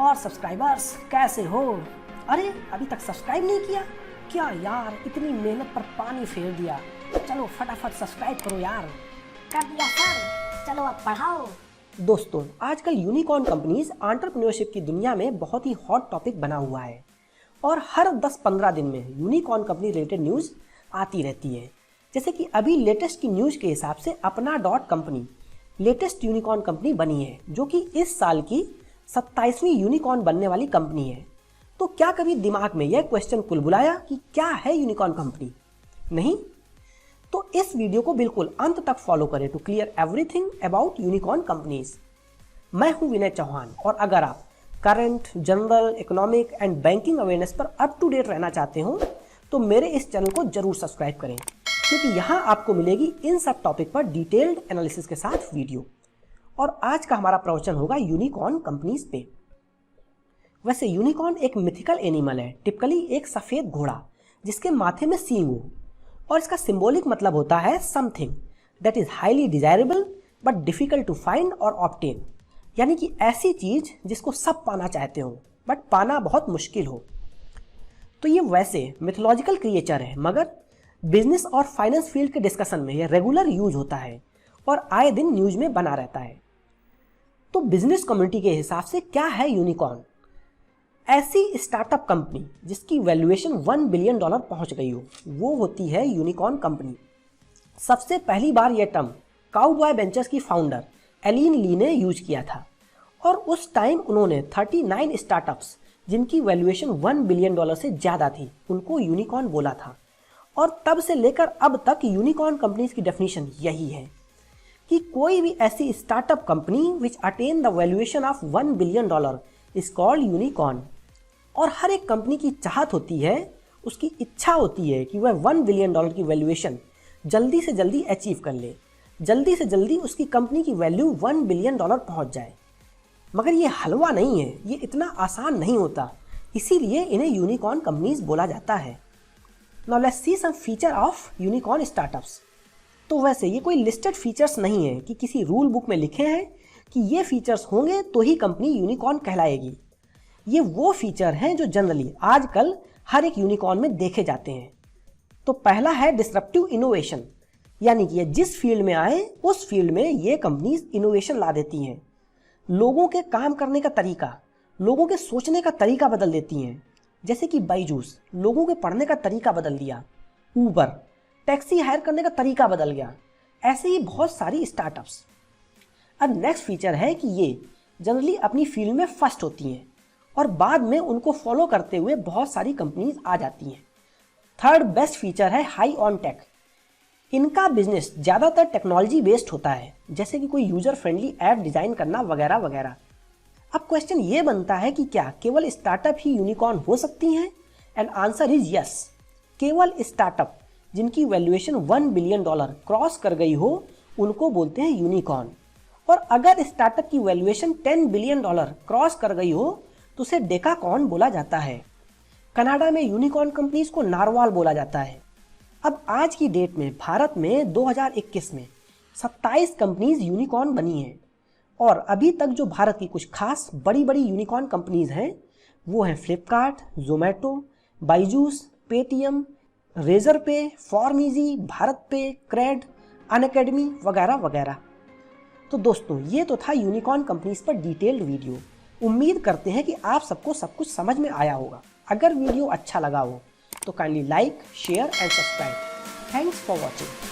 और सब्सक्राइबर्स कैसे हो? अरे अभी तक सब्सक्राइब नहीं किया क्या यार? इतनी मेहनत पर पानी फेर दिया। चलो फटाफट सब्सक्राइब करो यार। कर दिया सर, चलो अब पढ़ाओ। दोस्तों, आजकल यूनिकॉर्न कंपनीज एंटरप्रेन्योरशिप की दुनिया में बहुत ही हॉट टॉपिक बना हुआ है और हर 10-15 दिन में यूनिकॉर्न कंपनी रिलेटेड न्यूज़ आती रहती है। जैसे कि अभी लेटेस्ट की न्यूज़ के हिसाब से अपना dot company latest unicorn company बनी है, जो कि इस साल की 27वीं यूनिकॉर्न बनने वाली कंपनी है। तो क्या कभी दिमाग में यह क्वेश्चन कुलबुलाया कि क्या है यूनिकॉर्न कंपनी? नहीं? तो इस वीडियो को बिल्कुल अंत तक फॉलो करें to clear everything about unicorn companies. मैं हूं विनय चौहान और अगर आप current, general, economic and banking awareness पर अप टू डेट रहना चाहते हो तो मेरे इस चैनल को जरूर सब्सक्राइब करें, क्योंकि यहाँ आपको मिलेगी इन सब टॉपिक पर डिटेल्ड एनालिसिस के साथ वीडियो। और आज का हमारा प्रवचन होगा यूनिकॉर्न कंपनीज पे। वैसे यूनिकॉर्न एक मिथिकल एनिमल है, टिपिकली एक सफेद घोड़ा जिसके माथे में सींग हो, और इसका सिंबॉलिक मतलब होता है something that is highly desirable but difficult to find और ऑब्टेन, यानी कि ऐसी चीज जिसको सब पाना चाहते हो बट पाना बहुत मुश्किल हो। तो ये वैसे मिथोलॉजिकल क्रिएचर है, मगर बिजनेस और फाइनेंस फील्ड के डिस्कशन में यह रेगुलर यूज होता है और आए दिन न्यूज में बना रहता है। तो बिजनेस कम्युनिटी के हिसाब से क्या है यूनिकॉर्न? ऐसी स्टार्टअप कंपनी जिसकी वैल्यूएशन $1 बिलियन पहुंच गई हो, वो होती है यूनिकॉर्न कंपनी। सबसे पहली बार यह टर्म काउबॉय वेंचर्स की फाउंडर एलिन ली ने यूज किया था और उस टाइम उन्होंने 39 स्टार्टअप्स जिनकी वैल्यूएशन $1 बिलियन से ज़्यादा थी उनको यूनिकॉर्न बोला था। और तब से लेकर अब तक यूनिकॉर्न कंपनीज की डेफिनेशन यही है कि कोई भी ऐसी startup company which attain the valuation of $1 billion is called unicorn. और हर एक कंपनी की चाहत होती है, उसकी इच्छा होती है कि वह $1 बिलियन की वैल्यूएशन जल्दी से जल्दी अचीव कर ले, जल्दी से जल्दी उसकी कंपनी की वैल्यू $1 बिलियन पहुंच जाए। मगर ये हलवा नहीं है, ये इतना आसान नहीं होता, इसीलिए इन्हें यूनिकॉर्न कंपनीज बोला जाता है। Now let's see some feature of unicorn startups. तो वैसे ये कोई लिस्टेड फीचर्स नहीं है कि किसी रूल बुक में लिखे हैं कि ये फीचर्स होंगे तो ही कंपनी यूनिकॉर्न कहलाएगी। ये वो फीचर हैं जो जनरली आजकल हर एक यूनिकॉर्न में देखे जाते हैं। तो पहला है डिसरप्टिव इनोवेशन, यानी कि ये जिस फील्ड में आए उस फील्ड में ये कंपनीज इनोवेशन ला देती हैं। लोगों के काम करने का तरीका, लोगों के सोचने का तरीका बदल देती हैं। जैसे कि बायजूस लोगों के पढ़ने का तरीका बदल दिया, ऊबर टैक्सी हायर करने का तरीका बदल गया। ऐसे ही बहुत सारी स्टार्टअप्स। अब नेक्स्ट फीचर है कि ये जनरली अपनी फील्ड में फर्स्ट होती हैं और बाद में उनको फॉलो करते हुए बहुत सारी कंपनीज आ जाती हैं। थर्ड बेस्ट फीचर है हाई ऑन टेक। इनका बिजनेस ज़्यादातर टेक्नोलॉजी बेस्ड होता है, जैसे कि कोई यूजर फ्रेंडली ऐप डिजाइन करना वगैरह वगैरह। अब क्वेश्चन ये बनता है कि क्या केवल स्टार्टअप ही यूनिकॉर्न हो सकती हैं? And answer is yes. केवल स्टार्टअप जिनकी वैल्यूएशन $1 बिलियन क्रॉस कर गई हो उनको बोलते हैं यूनिकॉर्न। और अगर स्टार्टअप की वैल्यूएशन $10 बिलियन क्रॉस कर गई हो तो उसे डेकाकॉर्न बोला जाता है। कनाडा में यूनिकॉर्न कंपनीज को नारवाल बोला जाता है। अब आज की डेट में भारत में 2021 में 27 कंपनीज यूनिकॉर्न बनी हैं और अभी तक जो भारत की कुछ खास बड़ी बड़ी यूनिकॉर्न कंपनीज हैं वो हैं फ्लिपकार्ट, जोमेटो, बायजूस, पेटीएम, रेजर पे, फॉर्मिजी, भारत पे, क्रेड, अनअकैडमी वगैरह वगैरह। तो दोस्तों, ये तो था यूनिकॉर्न कंपनीज पर डिटेल्ड वीडियो। उम्मीद करते हैं कि आप सबको सब कुछ समझ में आया होगा। अगर वीडियो अच्छा लगा हो तो kindly like, share and subscribe. Thanks for watching.